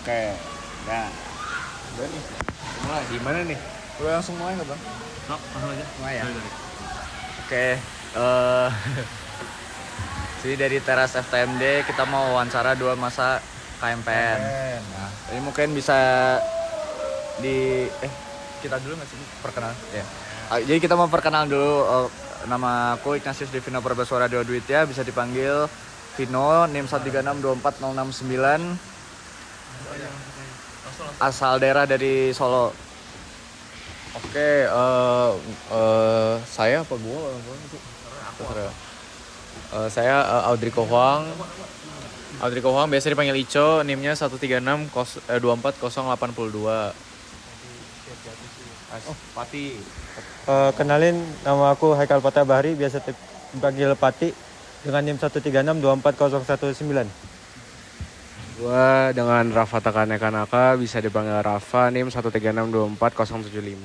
Oke. Nah, udah nih. Mulai. Gimana nih? Udah langsung mulai nggak bang? Langsung aja. Mulai ya. Oke. eh Sini dari teras FTMD kita mau wawancara 2 masa KMPN. Nah, ini mungkin bisa kita dulu nggak sih perkenalan? Ya. Jadi kita mau perkenalan dulu. Nama aku Ignatius Devino Perbaswara Dewa Dwitya, bisa dipanggil Vino, NIM 1362469, asal daerah dari Solo. Oke, saya apa gua? Saya Audrey Kohwang. Audrey Kohwang biasa dipanggil Ico, NIM-nya 136-24082. Oh, Pati. Kenalin, nama aku Haikal Pata Bahri, biasa dipanggil Pati, dengan NIM 136-24019. Gua dengan Rafa Takane Kanaka, bisa dipanggil Rafa, NIM 13624-075.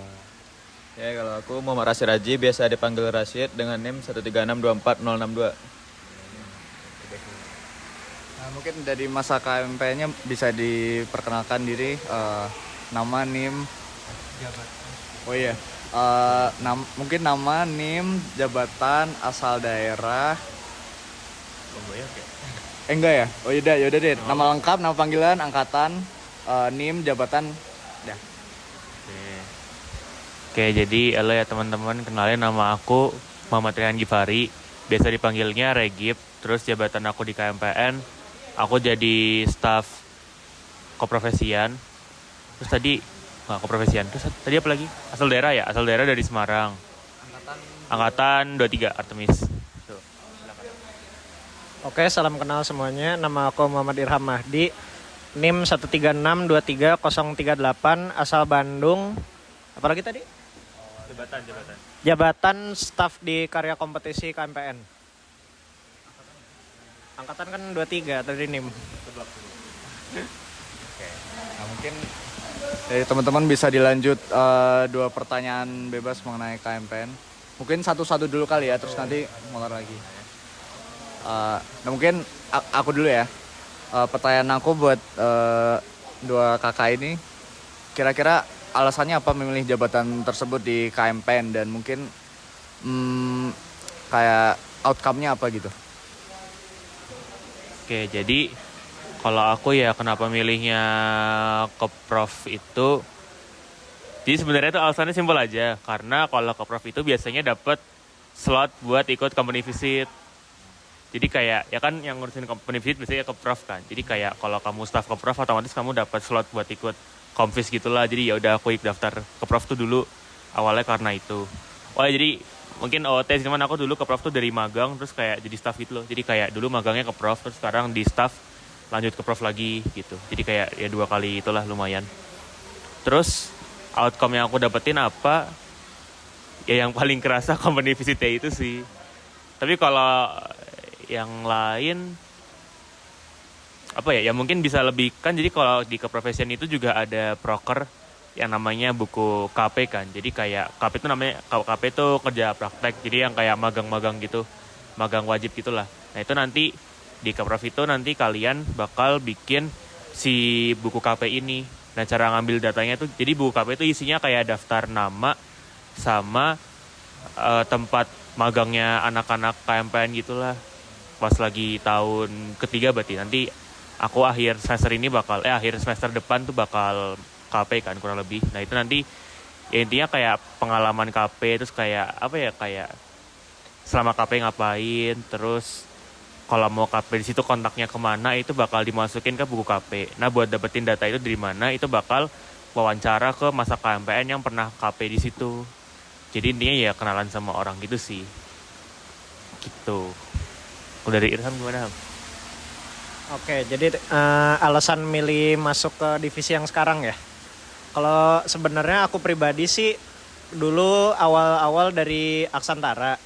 Ya, kalau aku Muhammad Rashid Raji, biasa dipanggil Rashid dengan NIM 13624-062. Nah, mungkin dari masa KMP-nya bisa diperkenalkan diri, nama, NIM. Oh iya. Mungkin nama, NIM, jabatan, asal daerah. Enggak ya? Oh yaudah deh. Nama lengkap, nama panggilan, angkatan, NIM, jabatan. Dah. Oke, jadi halo ya teman-teman, kenalin nama aku Muhammad Rian Gifari, biasa dipanggilnya Regip. Terus jabatan aku di KMPN, aku jadi staf keprofesian. Terus tadi keprofesian. Terus tadi apa lagi? Asal daerah ya, asal daerah dari Semarang. Angkatan 23 Artemis. Tuh. Oke, salam kenal semuanya. Nama aku Muhammad Irham Mahdi. NIM 136-23038, asal Bandung. Apalagi tadi? Jabatan staf di karya kompetisi KMPN. Angkatan kan 23 tadi NIM. Nah, mungkin dari teman-teman bisa dilanjut 2 pertanyaan bebas mengenai KMPN. Mungkin satu-satu dulu kali ya, terus nanti mulai lagi. Nah mungkin aku dulu ya. Pertanyaan aku buat 2 kakak ini, kira-kira alasannya apa memilih jabatan tersebut di KMPN, dan mungkin kayak outcome-nya apa gitu? Oke, jadi kalau aku ya kenapa milihnya ke prof itu, jadi sebenarnya itu alasannya simpel aja, karena kalau ke prof itu biasanya dapat slot buat ikut company visit. Jadi kayak ya kan yang ngurusin company visit biasanya ke prof kan. Jadi kayak kalau kamu staff ke prof otomatis kamu dapat slot buat ikut komvis gitulah. Jadi ya udah aku daftar ke prof tuh dulu awalnya karena itu. Oh jadi mungkin OT sih, cuman aku dulu ke prof tuh dari magang terus kayak jadi staff gitu loh. Jadi kayak dulu magangnya ke prof terus sekarang di staff lanjut ke prof lagi gitu. Jadi kayak ya 2 kali itulah lumayan. Terus outcome yang aku dapetin apa? Ya yang paling kerasa company visit itu sih. Tapi kalau yang lain apa ya? Ya mungkin bisa lebih kan, jadi kalau di keprofesian itu juga ada proker yang namanya buku KP kan. Jadi kayak KP itu namanya, KP itu kerja praktek. Jadi yang kayak magang-magang gitu. Magang wajib gitulah. Nah, itu nanti di Keprof itu nanti kalian bakal bikin si buku KP ini. Nah, cara ngambil datanya tuh, jadi buku KP itu isinya kayak daftar nama sama tempat magangnya anak-anak KMPN gitulah. Pas lagi tahun ketiga berarti nanti aku akhir semester depan tuh bakal KP kan kurang lebih. Nah itu nanti ya intinya kayak pengalaman KP, terus kayak apa ya, kayak selama KP ngapain, terus kalau mau KP di situ kontaknya kemana itu bakal dimasukin ke buku KP. Nah buat dapetin data itu dari mana itu bakal wawancara ke masa KMPN yang pernah KP di situ. Jadi intinya ya kenalan sama orang gitu sih. Gitu. Kalau dari Irham gimana? Oke, jadi alasan milih masuk ke divisi yang sekarang ya. Kalau sebenarnya aku pribadi sih dulu awal-awal dari Aksantara.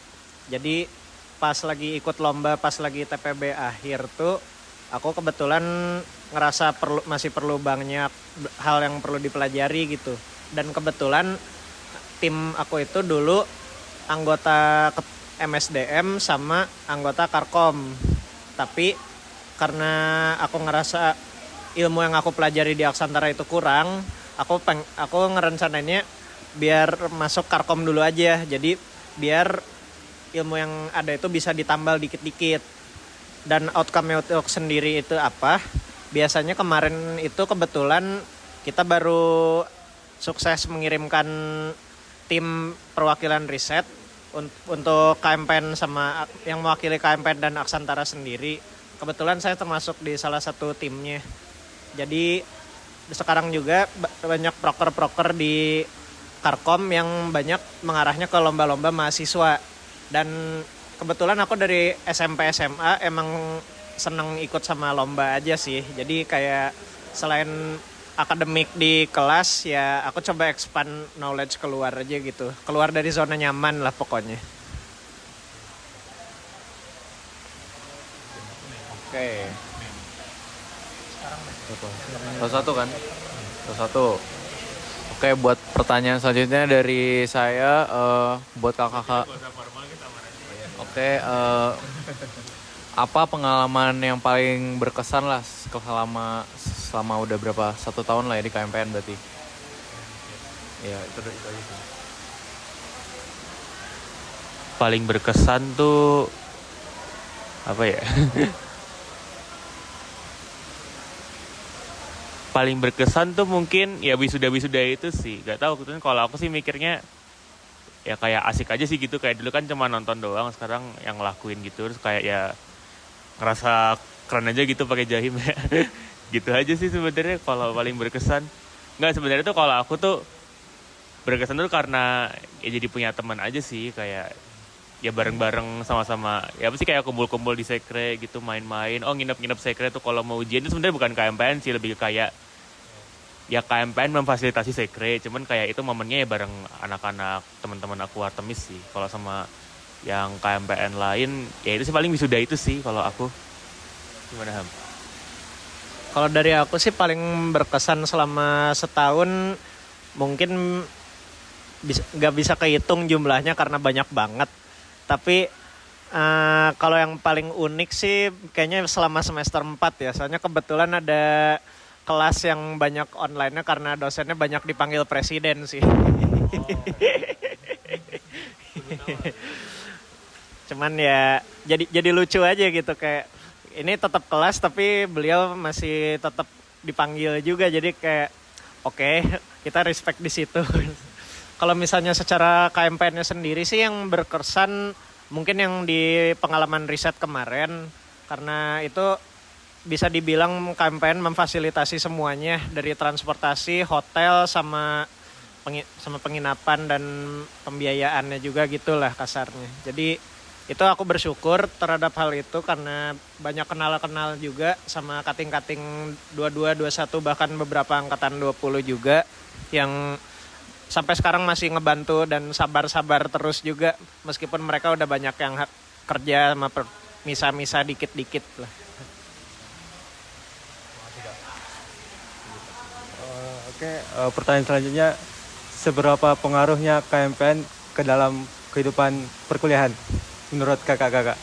Jadi pas lagi ikut lomba, pas lagi TPB akhir tuh, aku kebetulan ngerasa masih perlu banyak hal yang perlu dipelajari gitu. Dan kebetulan tim aku itu dulu anggota MSDM sama anggota Karkom. Tapi karena aku ngerasa ilmu yang aku pelajari di Aksantara itu kurang, aku ngerencanainnya biar masuk Karkom dulu aja. Jadi biar ilmu yang ada itu bisa ditambal dikit-dikit. Dan outcome untuk sendiri itu apa? Biasanya kemarin itu kebetulan kita baru sukses mengirimkan tim perwakilan riset untuk KMPN sama yang mewakili KMPN dan Aksantara sendiri. Kebetulan saya termasuk di salah satu timnya. Jadi sekarang juga banyak proker-proker di Karkom yang banyak mengarahnya ke lomba-lomba mahasiswa. Dan kebetulan aku dari SMP SMA emang seneng ikut sama lomba aja sih. Jadi kayak selain akademik di kelas ya aku coba expand knowledge keluar aja gitu. Keluar dari zona nyaman lah pokoknya. Oke. Satu kan? Satu. Oke, buat pertanyaan selanjutnya dari saya buat kakak. Oke, apa pengalaman yang paling berkesan lah selama udah berapa 1 tahun lah ya di KMPN berarti? Ya itu aja sih. Paling berkesan tuh apa ya? Paling berkesan tuh mungkin ya wisuda itu sih. Gak tahu gitu. Kalau aku sih mikirnya ya kayak asik aja sih gitu. Kayak dulu kan cuma nonton doang, sekarang yang ngelakuin gitu. Terus kayak ya ngerasa keren aja gitu pakai jahim ya. Gitu aja sih sebenarnya kalau paling berkesan. Nggak, sebenarnya tuh kalau aku tuh berkesan tuh karena ya jadi punya teman aja sih, kayak ya bareng-bareng sama-sama. Ya pasti kayak kumpul-kumpul di sekre gitu, main-main. Oh, nginep-nginep sekre tuh kalau mau ujian itu sebenarnya bukan KMPN sih, lebih kayak ya KMPN memfasilitasi sekre, cuman kayak itu momennya ya bareng anak-anak teman-teman aku Artemis sih. Kalau sama yang KMPN lain ya itu sih paling wisuda itu sih kalau aku. Gimana Ham? Kalau dari aku sih paling berkesan selama setahun mungkin nggak bisa kehitung jumlahnya karena banyak banget. Tapi kalau yang paling unik sih kayaknya selama semester 4 ya. Soalnya kebetulan ada kelas yang banyak online-nya karena dosennya banyak dipanggil presiden sih. Cuman ya jadi lucu aja gitu, kayak ini tetap kelas tapi beliau masih tetap dipanggil juga, jadi kayak oke, kita respect di situ. Kalau misalnya secara KMPN-nya sendiri sih yang berkesan mungkin yang di pengalaman riset kemarin, karena itu bisa dibilang KMPN memfasilitasi semuanya dari transportasi, hotel sama penginapan dan pembiayaannya juga gitulah kasarnya. Jadi itu aku bersyukur terhadap hal itu karena banyak kenal juga sama kating-kating 22, 21 bahkan beberapa angkatan 20 juga yang sampai sekarang masih ngebantu dan sabar-sabar terus juga meskipun mereka udah banyak yang kerja sama misa-misa dikit-dikit lah. Oke, pertanyaan selanjutnya, seberapa pengaruhnya KMPN ke dalam kehidupan perkuliahan menurut kakak-kakak?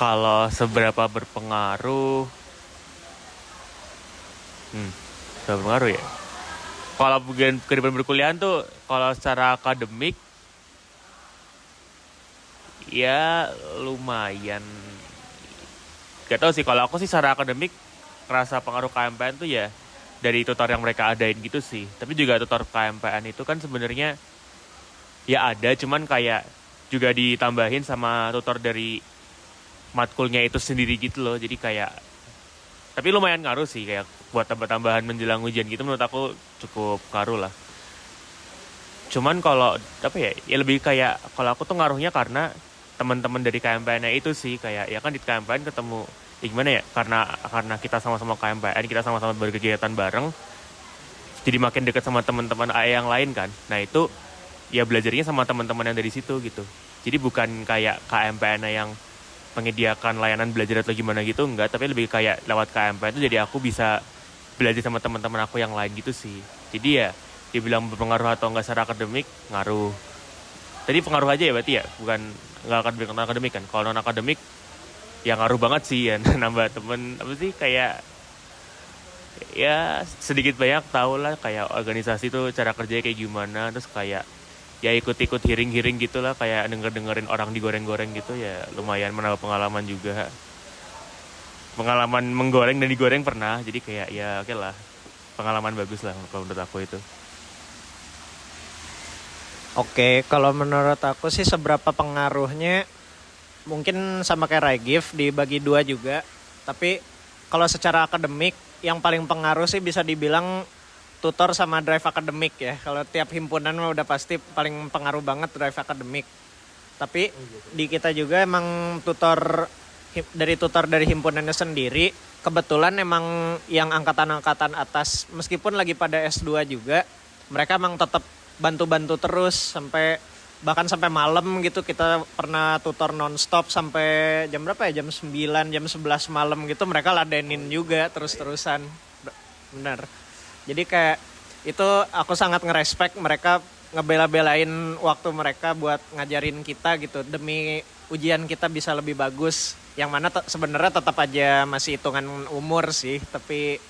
Kalau seberapa berpengaruh, ya. Kalau bagian kehidupan berkuliahan tuh, kalau secara akademik, ya lumayan. Gak tau sih, kalau aku sih secara akademik, ngerasa pengaruh KMPN tuh ya dari tutor yang mereka adain gitu sih. Tapi juga tutor KMPN itu kan sebenarnya ya ada, cuman kayak juga ditambahin sama tutor dari matkulnya itu sendiri gitu loh. Jadi kayak, tapi lumayan ngaruh sih, kayak buat tambah-tambahan menjelang ujian gitu menurut aku cukup ngaruh lah. Cuman kalau apa ya lebih kayak kalau aku tuh ngaruhnya karena teman-teman dari KMPN itu sih, kayak ya kan di KMPN ketemu ya gimana ya, karena kita sama-sama KMPN, kita sama-sama berkegiatan bareng, jadi makin dekat sama teman-teman yang lain kan. Nah itu ya belajarnya sama teman-teman yang dari situ gitu. Jadi bukan kayak KMPN yang menyediakan layanan belajar atau gimana gitu, enggak, tapi lebih kayak lewat KMPN itu jadi aku bisa belajar sama teman-teman aku yang lain gitu sih. Jadi ya dibilang berpengaruh atau enggak secara akademik, ngaruh. Tadi pengaruh aja ya berarti ya, bukan enggak akademik kan. Kalau non akademik ya ngaruh banget sih ya nambah temen apa sih kayak ya sedikit banyak tau lah kayak organisasi tuh cara kerjanya kayak gimana, terus kayak ya ikut-ikut hearing-hearing gitu lah, kayak denger-dengerin orang digoreng-goreng gitu ya lumayan menambah pengalaman juga. Pengalaman menggoreng dan digoreng pernah, jadi kayak ya oke lah, pengalaman bagus lah kalau menurut aku itu. Oke, kalau menurut aku sih seberapa pengaruhnya mungkin sama kayak Raigif dibagi dua juga. Tapi kalau secara akademik yang paling pengaruh sih bisa dibilang tutor sama drive akademik ya. Kalau tiap himpunan mah udah pasti paling pengaruh banget drive akademik. Tapi di kita juga emang tutor dari himpunannya sendiri kebetulan emang yang angkatan-angkatan atas meskipun lagi pada S2 juga mereka emang tetap bantu-bantu terus bahkan sampai malam gitu. Kita pernah tutor nonstop sampai jam berapa ya, jam 9, jam 11 malam gitu mereka ladenin juga terus-terusan. Benar. Jadi kayak itu aku sangat ngerespek mereka ngebela-belain waktu mereka buat ngajarin kita gitu demi ujian kita bisa lebih bagus. Yang mana sebenarnya tetap aja masih hitungan umur sih, tapi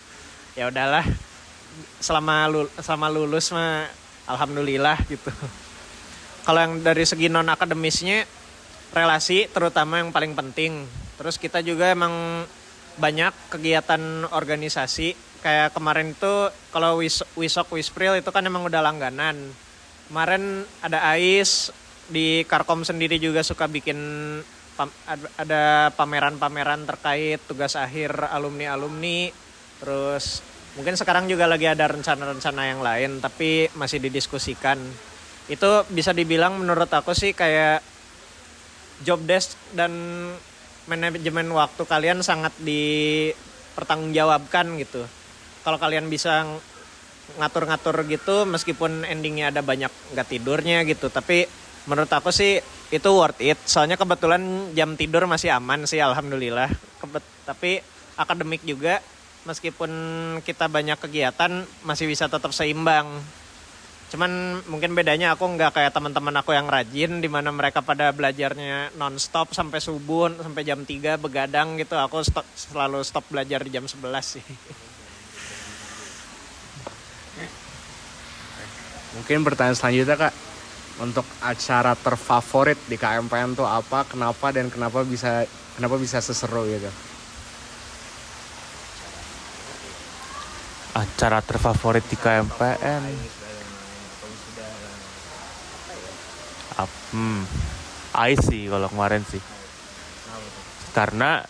ya udahlah. Selama lulus mah alhamdulillah gitu. Kalau yang dari segi non akademisnya relasi terutama yang paling penting. Terus kita juga emang banyak kegiatan organisasi. Kayak kemarin itu kalau Wisok Wispril itu kan emang udah langganan. Kemarin ada AIS, di Karkom sendiri juga suka bikin ada pameran-pameran terkait tugas akhir alumni-alumni. Terus mungkin sekarang juga lagi ada rencana-rencana yang lain tapi masih didiskusikan. Itu bisa dibilang menurut aku sih kayak job desk dan manajemen waktu kalian sangat dipertanggungjawabkan gitu. Kalau kalian bisa ngatur-ngatur gitu meskipun endingnya ada banyak nggak tidurnya gitu. Tapi menurut aku sih itu worth it. Soalnya kebetulan jam tidur masih aman sih alhamdulillah. Tapi akademik juga meskipun kita banyak kegiatan masih bisa tetap seimbang. Cuman mungkin bedanya aku nggak kayak teman-teman aku yang rajin di mana mereka pada belajarnya nonstop sampai subuh sampai jam 3 begadang gitu. Aku selalu stop belajar di jam 11 sih. Mungkin pertanyaan selanjutnya Kak, untuk acara terfavorit di KMPN tuh apa, kenapa, dan kenapa bisa seseru gitu? Acara terfavorit di KMPN. I sih kalau kemarin sih. Karena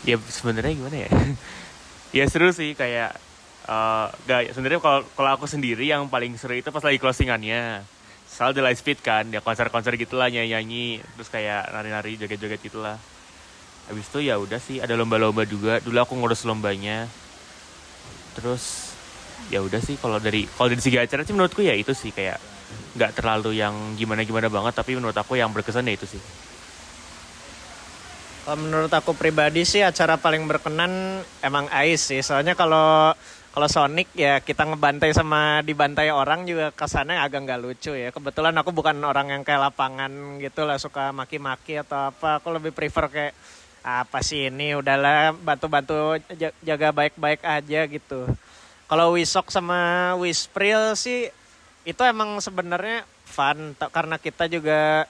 ya sebenarnya gimana ya? Ya seru sih kayak sebenarnya kalau aku sendiri yang paling seru itu pas lagi closingannya. Soal The Lightspeed kan, ya konser-konser gitulah, nyanyi-nyanyi, terus kayak nari-nari, joget-joget gitulah. Habis itu ya udah sih ada lomba-lomba juga. Dulu aku ngurus lombanya. Terus ya udah sih kalau dari segi acara sih menurutku ya itu sih kayak nggak terlalu yang gimana-gimana banget, tapi menurut aku yang berkesan ya itu sih. Kalau menurut aku pribadi sih acara paling berkenan emang AIS sih. Soalnya kalau Sonic ya kita ngebantai sama dibantai orang juga kesannya agak nggak lucu ya. Kebetulan aku bukan orang yang kayak lapangan gitu lah suka maki-maki atau apa. Aku lebih prefer kayak apa sih ini udahlah bantu-bantu jaga baik-baik aja gitu. Kalau Wisok sama Wispril sih itu emang sebenarnya fun karena kita juga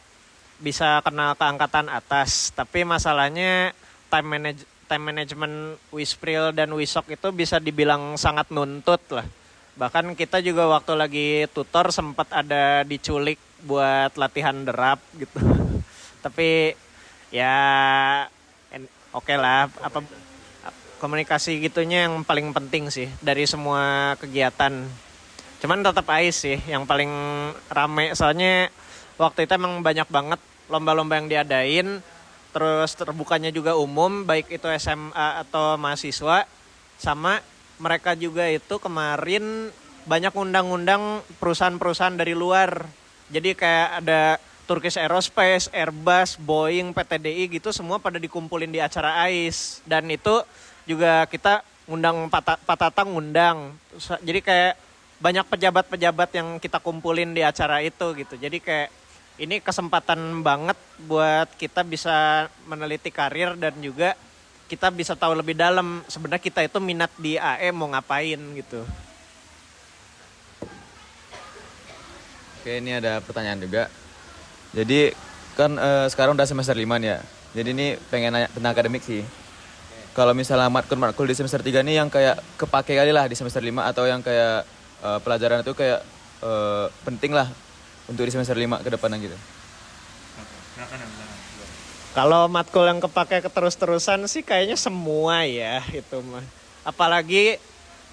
bisa kenal ke angkatan atas. Tapi masalahnya time management Wispril dan Wisok itu bisa dibilang sangat nuntut lah. Bahkan kita juga waktu lagi tutor sempat ada diculik buat latihan derap gitu. Tapi ya oke lah, komunikasi gitunya yang paling penting sih dari semua kegiatan. Cuman tetap AIS sih yang paling rame, soalnya waktu itu emang banyak banget lomba-lomba yang diadain, terus terbukanya juga umum, baik itu SMA atau mahasiswa, sama mereka juga itu kemarin banyak undang-undang perusahaan-perusahaan dari luar. Jadi kayak ada Turkish Aerospace, Airbus, Boeing, PTDI gitu semua pada dikumpulin di acara AIS. Dan itu juga kita ngundang Pak Tatang ngundang. Jadi kayak banyak pejabat-pejabat yang kita kumpulin di acara itu gitu. Jadi kayak ini kesempatan banget buat kita bisa meneliti karir dan juga kita bisa tahu lebih dalam sebenarnya kita itu minat di AE mau ngapain gitu. Oke, ini ada pertanyaan juga. Jadi kan sekarang udah semester 5 nih ya. Jadi ini pengen nanya tentang akademik sih. Kalau misalnya matkul di semester 3 nih yang kayak kepake kali lah di semester 5 atau yang kayak pelajaran itu kayak penting lah untuk di semester 5 ke depan gitu. Kalau matkul yang kepake terus-terusan sih kayaknya semua ya itu mah. Apalagi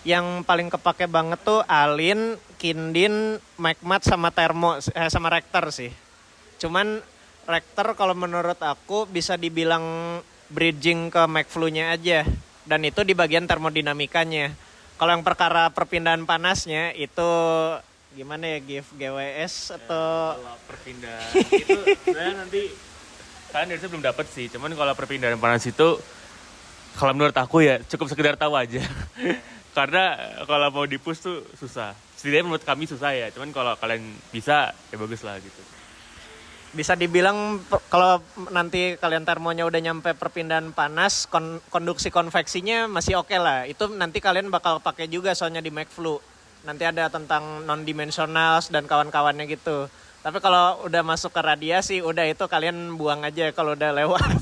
yang paling kepake banget tuh Alin, Kindin, Micmat sama Termo sama Rektor sih. Cuman Rektor kalau menurut aku bisa dibilang bridging ke McFlu-nya aja dan itu di bagian termodinamikanya. Kalau yang perkara perpindahan panasnya itu gimana ya GWS atau Kalau perpindahan itu sebenarnya nanti kalian dari belum dapat sih. Cuman kalau perpindahan panas itu kalau menurut aku ya cukup sekedar tahu aja. Karena kalau mau di-push tuh susah. Setidaknya menurut kami susah ya. Cuman kalau kalian bisa ya bagus lah gitu. bisa dibilang kalau nanti kalian termonya udah nyampe perpindahan panas, konduksi konveksinya masih oke lah. Itu nanti kalian bakal pakai juga soalnya di McFlu. Nanti ada tentang non-dimensionals dan kawan-kawannya gitu. Tapi kalau udah masuk ke radiasi, udah itu kalian buang aja kalau udah lewat.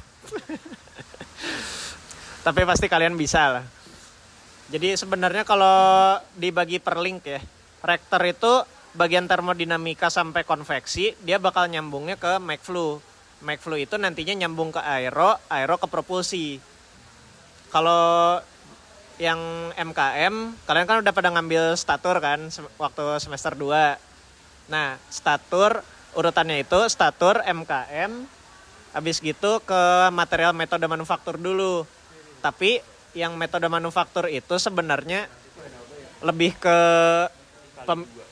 Tapi pasti kalian bisa lah. Jadi sebenarnya kalau dibagi per link ya, rektor itu bagian termodinamika sampai konveksi, dia bakal nyambungnya ke McFlu. McFlu itu nantinya nyambung ke aero, aero ke propulsi. Kalau yang MKM, kalian kan udah pada ngambil statur kan waktu semester 2. Nah, statur urutannya itu statur MKM, habis gitu ke material metode manufaktur dulu. Tapi yang metode manufaktur itu sebenarnya lebih ke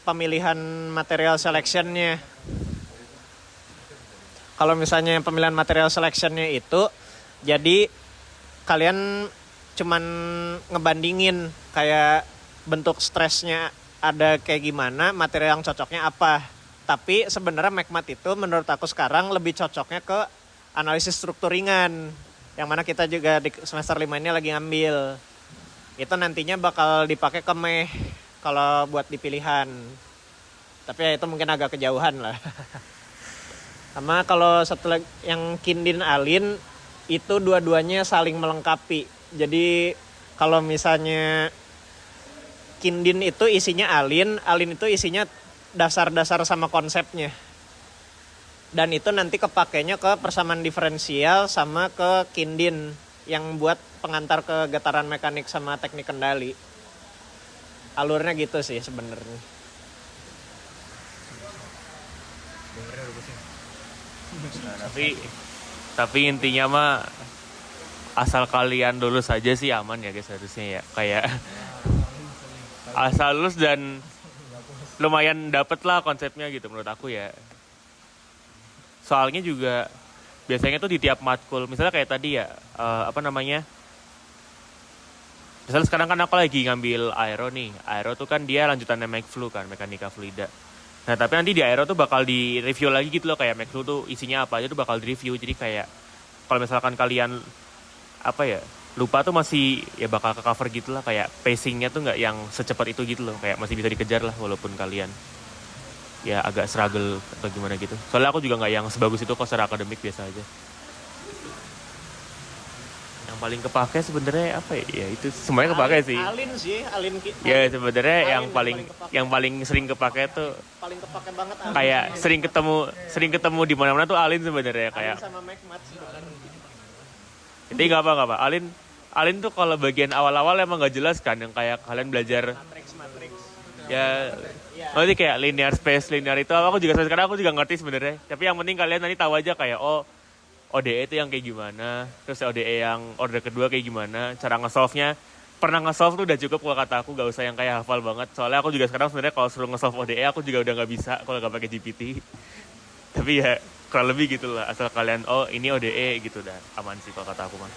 pemilihan material selectionnya. Kalau misalnya pemilihan material selectionnya itu, jadi kalian cuman ngebandingin kayak bentuk stresnya ada kayak gimana, material yang cocoknya apa. Tapi sebenarnya Mecmat itu menurut aku sekarang lebih cocoknya ke analisis struktur ringan. Yang mana kita juga di semester 5 ini lagi ngambil. Itu nantinya bakal dipakai ke meh kalau buat di pilihan. Tapi ya itu mungkin agak kejauhan lah. Sama kalau satu lagi yang Kindin Alin itu dua-duanya saling melengkapi. Jadi kalau misalnya Kindin itu isinya Alin, Alin itu isinya dasar-dasar sama konsepnya. Dan itu nanti kepakainya ke persamaan diferensial sama ke Kindin yang buat pengantar ke getaran mekanik sama teknik kendali. Alurnya gitu sih sebenarnya. Tapi intinya mah asal kalian lulus aja sih aman ya guys harusnya ya. Kayak asal lulus dan lumayan dapet lah konsepnya gitu menurut aku ya. Soalnya juga biasanya tuh di tiap matkul, misalnya kayak tadi ya, misalnya sekarang kan aku lagi ngambil aero nih. Aero tuh kan dia lanjutannya McFlu kan, mekanika fluida. Nah tapi nanti di aero tuh bakal di review lagi gitu loh, kayak McFlu tuh isinya apa aja tuh bakal di review. Jadi kayak kalau misalkan kalian lupa tuh masih ya bakal ke cover gitu lah, kayak pacingnya tuh nggak yang secepat itu gitu loh, kayak masih bisa dikejar lah walaupun kalian ya agak struggle atau gimana gitu. Soalnya aku juga nggak yang sebagus itu kok secara akademik, biasa aja. Yang paling kepake sebenarnya apa ya? Ya itu semuanya kepake sih. Alin sih, Alin. Ya sebenarnya Alin yang paling sering kepake tuh paling kepake banget Alin. kayak sering ketemu di mana-mana tuh Alin sebenarnya kayak. Alin sama Mecmat sebenarnya. Jadi nggak apa. Alin tuh kalau bagian awal-awal emang nggak jelas kan, yang kayak kalian belajar Matrix. ya. Nanti kayak linear space, linear itu aku juga sekarang aku juga ngerti sebenarnya. Tapi yang penting kalian nanti tahu aja kayak ODE itu yang kayak gimana, terus ODE yang order kedua kayak gimana, cara nge-solve-nya. Pernah nge-solve tuh udah cukup kalau kata aku, gak usah yang kayak hafal banget. Soalnya aku juga sekarang sebenarnya kalau suruh nge-solve ODE aku juga udah gak bisa kalau gak pakai GPT. Tapi ya kurang lebih gitu lah, asal kalian ini ODE gitu dah, aman sih kalau kata aku mah.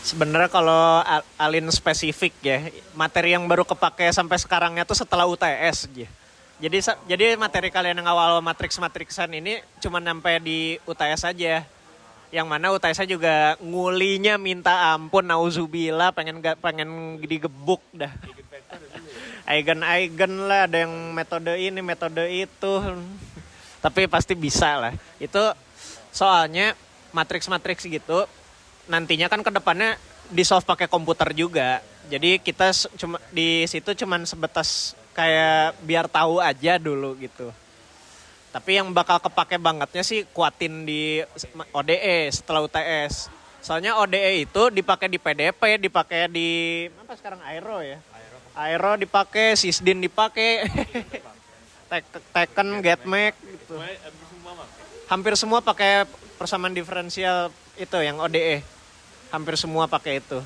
Sebenarnya kalau Alin spesifik ya, materi yang baru kepake sampai sekarangnya tuh setelah UTS aja. Jadi materi kalian yang awal matriksan ini cuma sampai di UTS aja. Yang mana UTS juga ngulinya minta ampun, nauzubillah, pengen digebuk dah. Eigen lah, ada yang metode ini, metode itu. Tapi pasti bisa lah. Itu soalnya matriks gitu nantinya kan ke depannya di solve pakai komputer juga. Jadi kita cuma di situ cuman sebatas kayak biar tahu aja dulu gitu. Tapi yang bakal kepake bangetnya sih kuatin di ODE setelah UTS. Soalnya ODE itu dipakai di PDP, dipakai di apa sekarang Aero ya. Aero dipakai, Sysdin dipakai. Tekken, Getmek gitu. Hampir semua pakai persamaan diferensial itu yang ODE. Hampir semua pakai itu.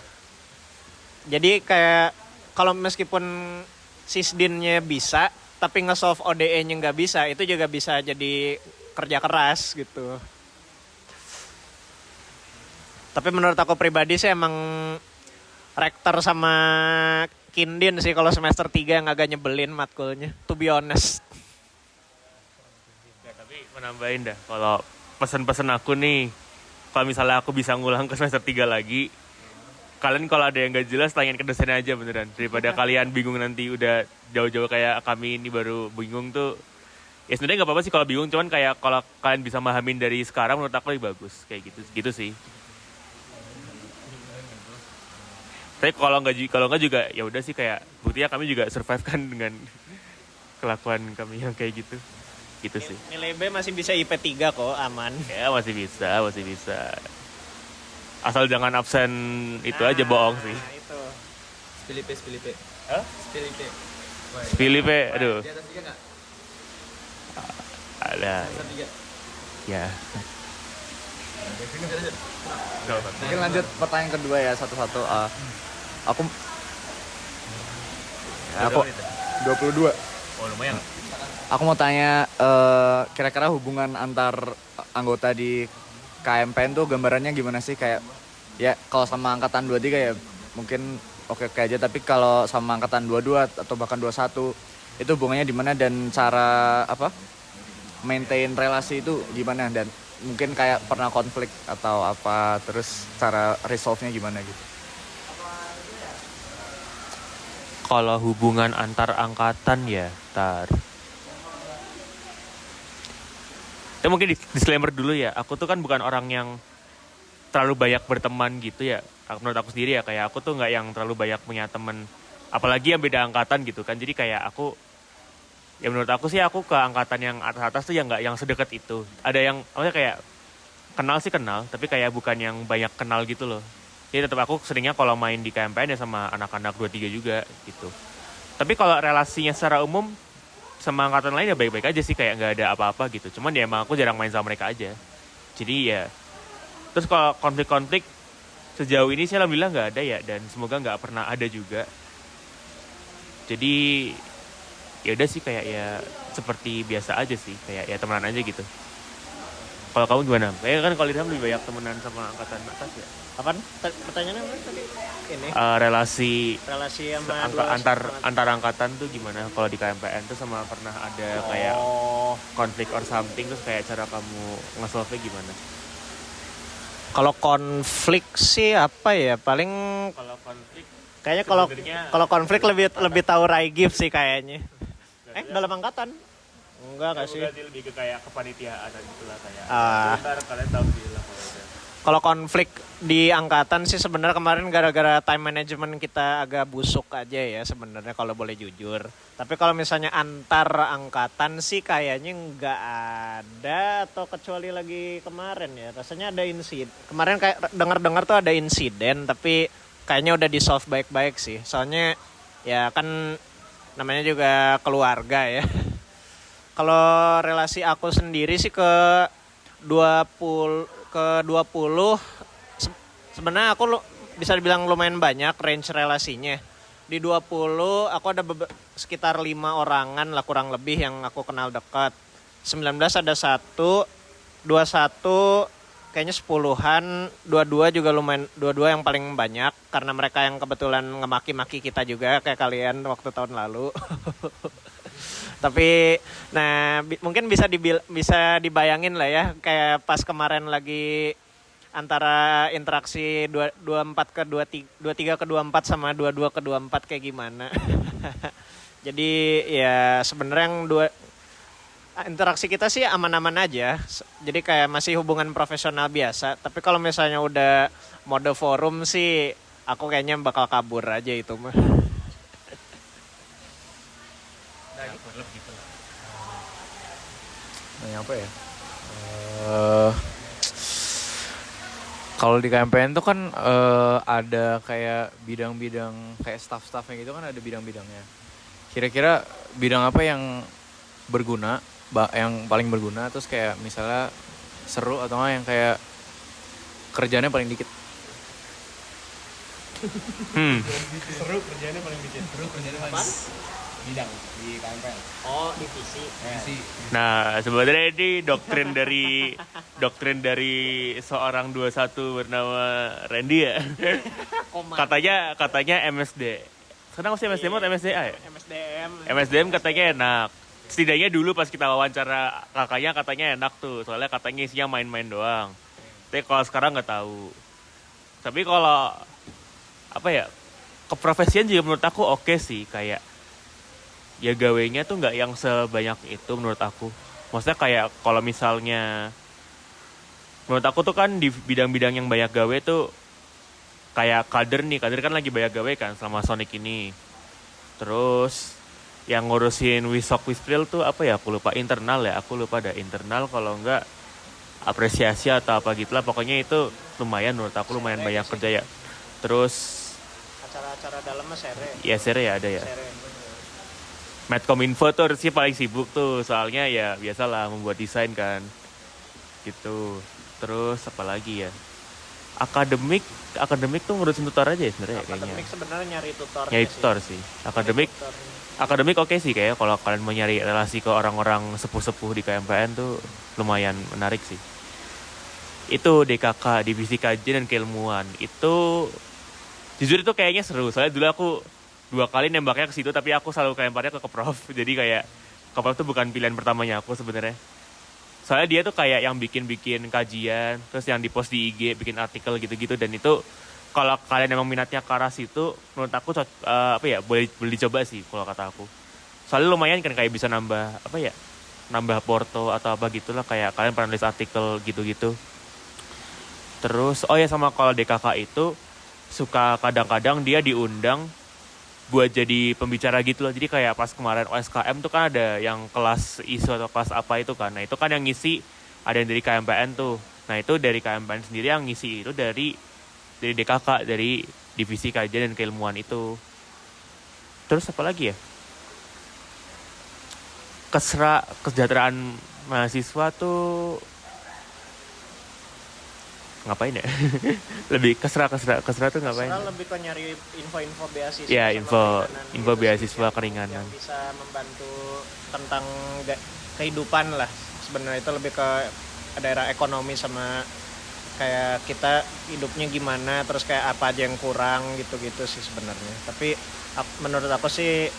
Jadi kayak kalau meskipun Sysdinnya bisa, tapi nge-solve ODE-nya nggak bisa, itu juga bisa jadi kerja keras gitu. Tapi menurut aku pribadi sih emang Rektor sama Kindin sih kalau semester 3 yang agak nyebelin matkulnya, to be honest. Ya, tapi menambahin dah, kalau pesan-pesan aku nih, kalau misalnya aku bisa ngulang ke semester 3 lagi, kalian kalau ada yang gak jelas tanyain ke dosen aja beneran. Daripada kalian bingung nanti udah jauh-jauh kayak kami ini baru bingung tuh. Ya sebenarnya gak apa-apa sih kalau bingung, cuman kayak kalau kalian bisa mahamin dari sekarang menurut aku lebih bagus. Kayak gitu sih. Tapi kalau nggak juga ya udah sih, kayak buktinya kami juga survive kan dengan kelakuan kami yang kayak gitu. Gitu sih. Nilai B masih bisa IP 3 kok, aman. Ya masih bisa. Asal jangan absen itu aja bohong sih. Nah, itu. Spilipe. Hah? Spilipe. Filipe, aduh. Di atas 3 nggak? Ada. Atas 3. Ya. Mungkin lanjut pertanyaan kedua ya satu-satu. Aku 22. Oh lumayan. Aku mau tanya kira-kira hubungan antar anggota di KMPN tuh gambarannya gimana sih, kayak ya kalau sama angkatan 23 ya mungkin oke aja, tapi kalau sama angkatan 22 atau bahkan 21 itu hubungannya di mana dan cara apa maintain relasi itu gimana, dan mungkin kayak pernah konflik atau apa, terus cara resolve-nya gimana gitu. Kalau hubungan antar angkatan ya, Itu mungkin disclaimer dulu ya, aku tuh kan bukan orang yang terlalu banyak berteman gitu ya. Menurut aku sendiri ya, kayak aku tuh nggak yang terlalu banyak punya teman, apalagi yang beda angkatan gitu kan. Jadi kayak aku, ya menurut aku sih aku ke angkatan yang atas-atas tuh ya nggak yang sedekat itu. Ada yang, maksudnya kayak kenal sih kenal, tapi kayak bukan yang banyak kenal gitu loh. Jadi tetap aku seringnya kalau main di KMPN ya sama anak-anak 23 juga gitu. Tapi kalau relasinya secara umum sama angkatan lain ya baik-baik aja sih, kayak nggak ada apa-apa gitu. Cuman ya emang aku jarang main sama mereka aja. Jadi ya, terus kalau konflik-konflik sejauh ini sih alhamdulillah nggak ada ya, dan semoga nggak pernah ada juga. Jadi ya udah sih, kayak ya seperti biasa aja sih, kayak ya temenan aja gitu. Kalau kamu gimana? Kayaknya kan kalau Ilham lebih banyak temenan sama angkatan atas ya. Apaan? Pertanyaannya apa tadi? Ini. Relasi Relasi sama antar angkatan tuh gimana kalau di KMPN tuh, sama pernah ada kayak konflik or something, terus kayak cara kamu nge-solve-nya gimana? Kalau konflik sih apa ya? Paling Kalau konflik kayaknya sebenarnya kalau konflik lebih tahu Raigif sih kayaknya. Dalam angkatan? Enggak sih. Lebih ke kayak kepanitiaan gitu lah, kayak. Sebentar kalian tahu sih lah kalau udah. Kalau konflik di angkatan sih sebenarnya kemarin gara-gara time management kita agak busuk aja ya sebenarnya kalau boleh jujur. Tapi kalau misalnya antar angkatan sih kayaknya nggak ada, atau kecuali lagi kemarin ya. Rasanya ada insiden. Kemarin kayak dengar-dengar tuh ada insiden, tapi kayaknya udah di-solve baik-baik sih. Soalnya ya kan namanya juga keluarga ya. Kalau relasi aku sendiri sih ke 20 sebenarnya aku bisa dibilang lumayan banyak range relasinya. Di 20 aku ada sekitar 5 orangan lah kurang lebih yang aku kenal dekat. 19 ada 1, 21 kayaknya 10-an, 22 juga lumayan, 22 yang paling banyak karena mereka yang kebetulan ngemaki-maki kita juga kayak kalian waktu tahun lalu. Tapi nah mungkin bisa dibayangin lah ya kayak pas kemarin lagi antara interaksi 24 ke 23 ke 24 sama 22 ke 24 kayak gimana. Jadi ya sebenarnya yang interaksi kita sih aman-aman aja. Jadi kayak masih hubungan profesional biasa. Tapi kalau misalnya udah mode forum sih aku kayaknya bakal kabur aja itu mah. Nah, apa ya? Kalau di KMPN tuh kan ada kayak bidang-bidang kayak staff-staffnya gitu kan ada bidang-bidangnya. Kira-kira bidang apa yang berguna, yang paling berguna, terus kayak misalnya seru atau nggak yang kayak kerjanya paling dikit? Bidang di KMPN. Oh, divisi. Nah, sebenarnya ini doktrin dari seorang 21 bernama Randy ya. katanya MSD. Sekarang masih MSD atau MSDA ya? MSDM katanya enak. Setidaknya dulu pas kita wawancara kakaknya katanya enak tuh. Soalnya katanya isinya main-main doang. Tapi kalau sekarang nggak tahu. Tapi kalau apa ya, keprofesian juga menurut aku oke sih. Kayak ya gawenya tuh nggak yang sebanyak itu menurut aku. Maksudnya kayak kalau misalnya menurut aku tuh kan di bidang-bidang yang banyak gawe tuh kayak kader kan lagi banyak gawe kan selama Sonic ini. Terus yang ngurusin Wisok Wispril tuh apa ya, aku lupa, internal ya, aku lupa ada internal kalau enggak apresiasi atau apa gitulah, pokoknya itu lumayan menurut aku lumayan banyak kerja ya. Terus Acara-acara dalamnya sere. ya sere ya ada ya. Sere. Medcominfo tuh sih paling sibuk tuh, soalnya ya biasalah membuat desain kan, gitu. Terus apa lagi ya? Akademik tuh ngurusin tutor aja ya sebenarnya kayaknya. Akademik sebenarnya nyari tutornya Nyari tutor sih. Akademik oke sih kayak kalau kalian mau nyari relasi ke orang-orang sepuh-sepuh di KMPN tuh lumayan menarik sih. Itu DKK, Divisi Kajian dan Keilmuan. Itu jujur itu kayaknya seru. Soalnya dulu aku 2 kali nembaknya ke situ, tapi aku selalu kelemparnya ke Keprof. Jadi kayak Keprof tuh bukan pilihan pertamanya aku sebenarnya. Soalnya dia tuh kayak yang bikin kajian, terus yang di post di IG, bikin artikel gitu-gitu, dan itu kalau kalian emang minatnya ke arah situ, menurut aku boleh dicoba sih kalau kata aku. Soalnya lumayan kan kayak bisa nambah porto atau apa gitulah, kayak kalian pernah nulis artikel gitu-gitu. Terus sama kalau DKK itu suka kadang-kadang dia diundang buat jadi pembicara gitu loh. Jadi kayak pas kemarin OSKM tuh kan ada yang kelas ISO atau kelas apa itu kan. Nah itu kan yang ngisi ada yang dari KMPN tuh. Nah itu dari KMPN sendiri yang ngisi itu dari DKK, dari Divisi Kajian dan Keilmuan itu. Terus apa lagi ya? Kesejahteraan mahasiswa tuh ngapain ya? Lebih kesra tuh ngapain? Kesra lebih ke nyari info-info beasiswa. Ya, info gitu beasiswa sih, keringanan. yang bisa membantu tentang kehidupan lah. Sebenarnya itu lebih ke daerah ekonomi sama kayak kita hidupnya gimana, terus kayak apa aja yang kurang gitu-gitu sih sebenarnya. Tapi menurut aku sih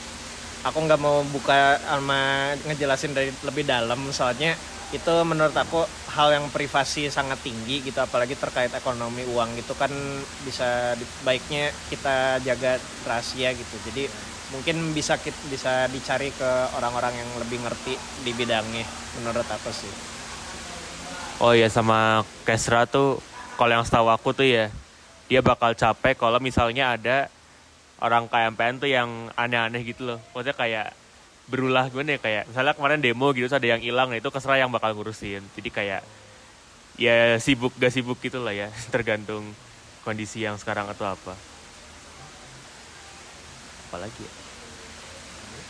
aku nggak mau buka sama ngejelasin dari lebih dalam, soalnya itu menurut aku hal yang privasi sangat tinggi gitu, apalagi terkait ekonomi uang gitu kan bisa baiknya kita jaga rahasia gitu. Jadi mungkin bisa dicari ke orang-orang yang lebih ngerti di bidangnya menurut aku sih. Oh iya, sama Kesra tuh kalau yang setahu aku tuh ya, dia bakal capek kalau misalnya ada orang KMPN tuh yang aneh-aneh gitu loh. Maksudnya kayak berulah gimana ya, kayak misalnya kemarin demo gitu ada yang hilang, nah itu Kesra yang bakal ngurusin. Jadi kayak ya sibuk gak sibuk gitu lah ya, tergantung kondisi yang sekarang atau apa. Apalagi ya?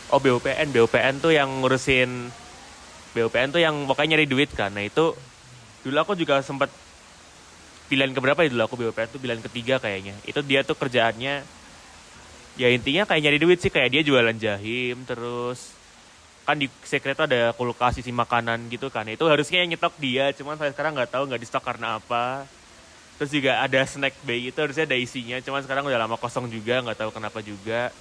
Oh BUPN tuh yang ngurusin, BUPN tuh yang pokoknya nyari duit kan. Nah itu dulu aku juga sempat pilihan keberapa ya dulu aku BUPN tuh pilihan ketiga kayaknya. Itu dia tuh kerjaannya ya intinya kayak nyari duit sih, kayak dia jualan jahim, terus kan di Secret tuh ada kulkas isi makanan gitu kan. Itu harusnya yang nyetok dia, cuman saya sekarang nggak tahu nggak di stok karena apa. Terus juga ada snack bay itu harusnya ada isinya, cuman sekarang udah lama kosong juga, nggak tahu kenapa juga.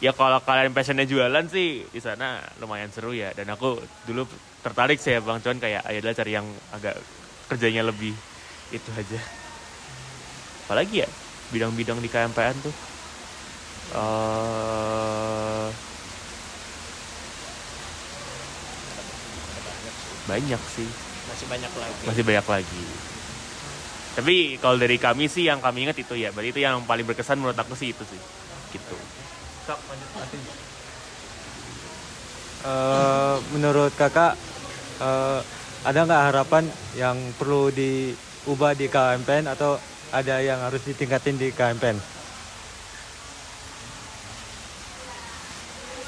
ya kalau kalian passionnya jualan sih di sana lumayan seru ya. Dan aku dulu tertarik sih ya Bang, cuman kayak ayolah cari yang agak kerjanya lebih itu aja. Apalagi ya bidang-bidang di KMPN tuh banyak sih, Masih banyak lagi. masih banyak lagi. Tapi kalau dari kami sih yang kami ingat itu ya, berarti itu yang paling berkesan menurut aku sih itu sih, gitu. Menurut kakak ada nggak harapan yang perlu diubah di KMPN atau ada yang harus ditingkatin di KMPN?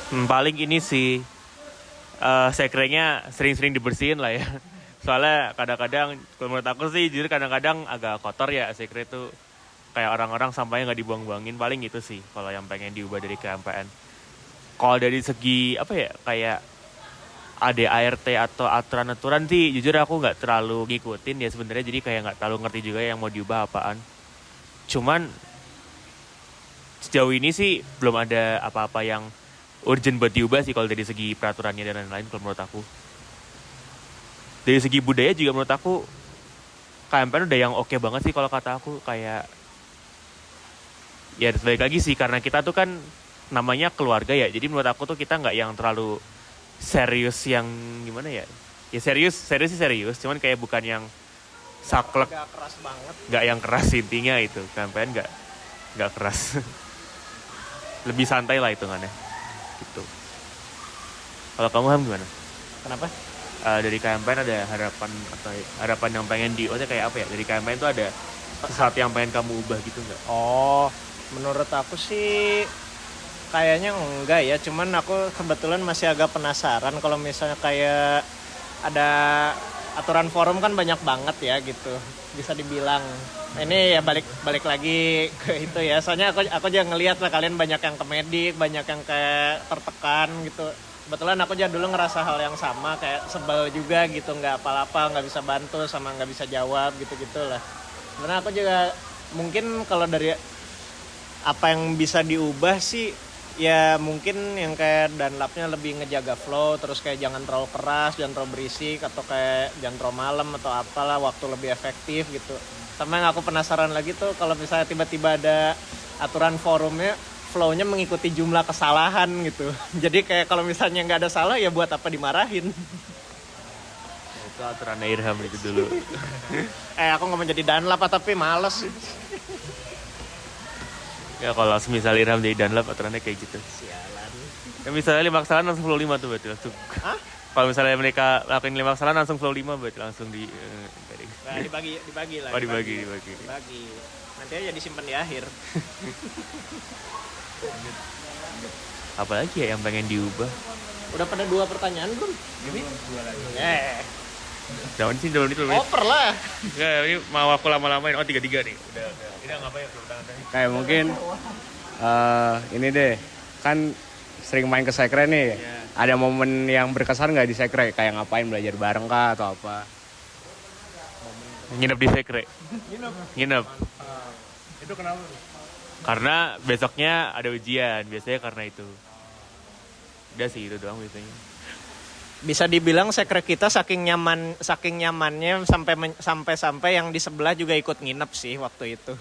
Paling ini sih sekrenya sering-sering dibersihin lah ya. Soalnya kadang-kadang kalau menurut aku sih jujur kadang-kadang agak kotor ya sekre itu. Kayak orang-orang sampahnya nggak dibuang-buangin, paling itu sih kalau yang pengen diubah dari KMPN. Kalau dari segi apa ya kayak ADART atau aturan-aturan sih jujur aku nggak terlalu ngikutin ya sebenarnya, jadi kayak nggak terlalu ngerti juga yang mau diubah apaan. Cuman sejauh ini sih belum ada apa-apa yang urgent buat diubah sih kalau dari segi peraturannya dan lain-lain kalau menurut aku. Dari segi budaya juga menurut aku KMPN udah yang oke banget sih kalau kata aku, kayak ya balik lagi sih karena kita tuh kan namanya keluarga ya, jadi menurut aku tuh kita nggak yang terlalu serius yang gimana ya serius sih serius, cuman kayak bukan yang saklek, Gak keras banget. nggak yang keras intinya itu. KMPN nggak keras. Lebih santai lah hitungannya gitu. Kalau kamu Ham gimana? Kenapa? Dari KMPN ada harapan atau harapan yang pengen kayak apa ya, dari KMPN tuh ada sesuatu yang pengen kamu ubah gitu nggak? Oh, menurut aku sih kayaknya enggak ya. Cuman aku kebetulan masih agak penasaran kalau misalnya kayak ada aturan forum kan banyak banget ya gitu. Bisa dibilang. Ini ya balik lagi ke itu ya. Soalnya aku juga ngelihat lah kalian banyak yang ke medik, banyak yang kayak tertekan gitu. Kebetulan aku juga dulu ngerasa hal yang sama, kayak sebel juga gitu, nggak apa-apa, nggak bisa bantu sama nggak bisa jawab gitu-gitu lah. Sebenarnya aku juga mungkin kalau dari apa yang bisa diubah sih ya mungkin yang kayak Dunlapnya lebih ngejaga flow, terus kayak jangan terlalu keras, jangan terlalu berisik, atau kayak jangan terlalu malam atau apalah, waktu lebih efektif gitu. Sama yang aku penasaran lagi tuh kalau misalnya tiba-tiba ada aturan forumnya flow-nya mengikuti jumlah kesalahan gitu. Jadi kayak kalau misalnya nggak ada salah ya buat apa dimarahin. Itu aturan Irham itu dulu. Aku nggak mau jadi Dunlap tapi males. Ya kalau semisal Irham jadi Dunlap aturannya kayak gitu. Sialan. Ya misalnya 5 kesalahan langsung flow 5 tuh berarti langsung. Hah? Kalau misalnya mereka lakuin 5 kesalahan langsung flow 5 berarti langsung di Nah, dibagi lah. Oh dibagi. Dibagi. Nanti aja disimpan di akhir. Apalagi ya yang pengen diubah? Udah pada 2 pertanyaan belum? Ini 2 lagi. Jangan sih dulu itu. Oper lah. Enggak, ini mau aku lama-lamain. Oh 3 nih. Udah. Ini ngapain ya tangan tadi? Kayak mungkin ini deh, kan sering main ke sekre nih. Ada momen yang berkesan nggak di sekre? Kayak ngapain, belajar bareng kah atau apa? Nginep di sekre. Nginep. Itu kenapa? Karena besoknya ada ujian, biasanya karena itu. Udah sih itu doang biasanya. Bisa dibilang sekre kita saking nyamannya sampai yang di sebelah juga ikut nginep sih waktu itu.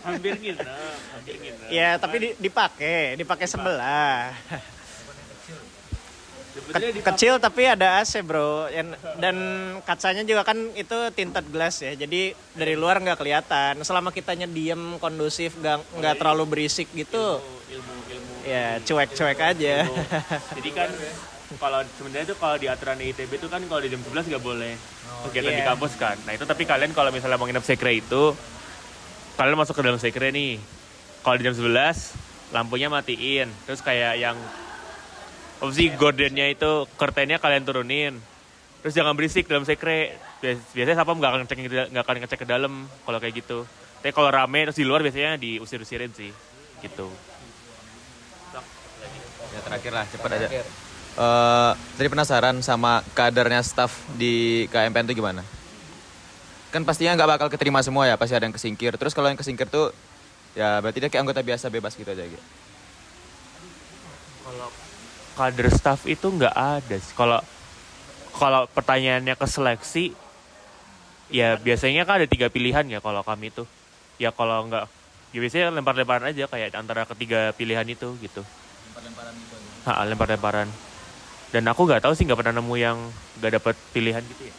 Hampir nginep. Ya, tapi dipakai sebelah. Kecil tapi ada AC bro, dan kacanya juga kan itu tinted glass ya, jadi dari luar nggak kelihatan. Selama kitanya diem kondusif, nggak terlalu berisik gitu, ilmu ya cuek-cuek aja. Jadi kan kalau sebenarnya itu kalau di aturan ITB itu kan kalau di jam 11 nggak boleh kegiatan di kampus kan. Nah itu tapi kalian kalau misalnya mau nginep sekre itu kalian masuk ke dalam sekre nih. Kalau di jam 11 lampunya matiin, terus kayak yang opsi gordennya itu curtainnya kalian turunin. Terus jangan berisik dalam sekre. Biasanya sapam nggak akan ngecek ke dalam kalau kayak gitu. Tapi kalau rame terus di luar biasanya diusir-usirin sih, gitu. Ya terakhir lah, cepat aja. Tadi penasaran sama kadernya staff di KMPN itu gimana? Kan pastinya nggak bakal keterima semua ya, pasti ada yang kesingkir. Terus kalau yang kesingkir tuh, ya berarti dia kayak anggota biasa bebas gitu aja gitu. Kalau kader staff itu nggak ada sih. Kalau pertanyaannya ke seleksi, ya biasanya kan ada 3 pilihan ya kalau kami tuh. Ya kalau nggak, ya biasanya lempar-lemparan aja kayak antara ketiga pilihan itu gitu. Lempar-lemparan. Dan aku nggak tahu sih, nggak pernah nemu yang nggak dapat pilihan gitu ya.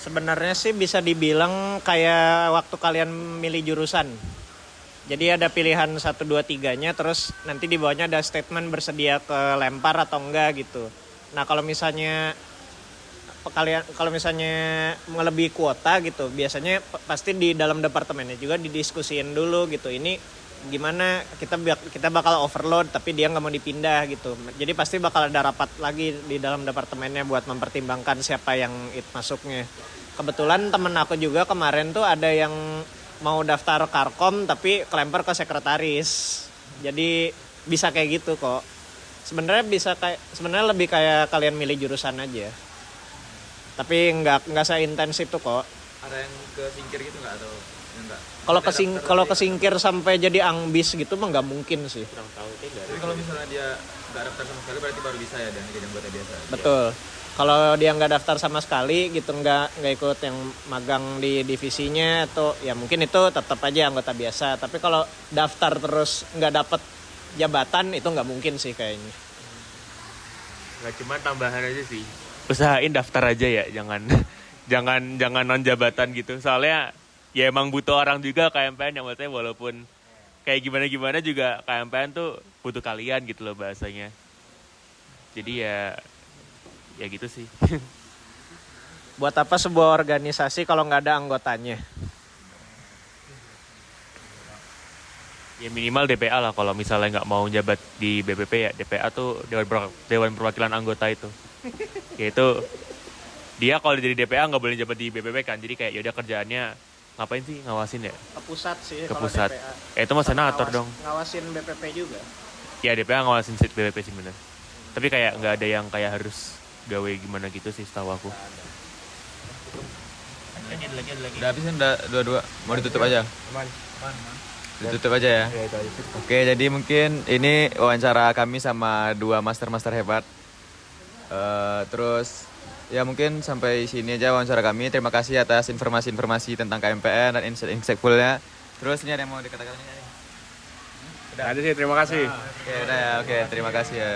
Sebenarnya sih bisa dibilang kayak waktu kalian milih jurusan. Jadi ada pilihan 1, 2, 3-nya, terus nanti di bawahnya ada statement bersedia ke lempar atau enggak gitu. Nah kalau misalnya melebihi kuota gitu, biasanya pasti di dalam departemennya juga didiskusiin dulu gitu. Ini gimana, kita bakal overload tapi dia nggak mau dipindah gitu. Jadi pasti bakal ada rapat lagi di dalam departemennya buat mempertimbangkan siapa yang masuknya. Kebetulan temen aku juga kemarin tuh ada yang mau daftar Karkom tapi kelempar ke sekretaris. Jadi bisa kayak gitu kok. Sebenarnya lebih kayak kalian milih jurusan aja. Tapi nggak seintens itu kok. Ada yang kesingkir gitu nggak atau enggak? Kalau kesingkir sampai jadi angbis gitu mah nggak mungkin sih. Tapi kalau misalnya dia nggak daftar sama sekali berarti baru bisa ya dan jadi anggota biasa. Betul. Kalau dia nggak daftar sama sekali gitu, nggak ikut yang magang di divisinya, atau ya mungkin itu tetap aja anggota biasa. Tapi kalau daftar terus nggak dapet jabatan itu nggak mungkin sih kayaknya. Nggak, cuma tambahan aja sih. Usahain daftar aja ya, jangan non jabatan gitu. Soalnya ya emang butuh orang juga KMPN yang maksudnya walaupun kayak gimana juga KMPN tuh butuh kalian gitu loh bahasanya. Jadi ya gitu sih. Buat apa sebuah organisasi kalau nggak ada anggotanya? Ya minimal DPA lah kalau misalnya nggak mau jabat di BPP ya. DPA tuh Dewan Perwakilan Anggota itu. Yaitu dia kalau jadi DPA nggak boleh jabat di BPP kan. Jadi kayak yaudah kerjaannya ngapain sih, ngawasin ya? Ke pusat sih. Ke kalau pusat. DPA. Itu mah senator dong. Ngawasin BPP juga. Ya DPA ngawasin BPP sih bener. Tapi kayak nggak ada yang kayak harus gawe gimana gitu sih setahu aku. Udah habis kan, udah dua-dua. Mau ditutup aja? Ditutup aja ya? Oke, jadi mungkin ini wawancara kami sama 2 master-master hebat. Terus ya mungkin sampai sini aja wawancara kami. Terima kasih atas informasi-informasi tentang KMPN dan insightful-nya. Terus ini ada yang mau dikatakan ini? Udah ada sih, terima kasih. Oke, udah ya. Oke, terima kasih ya.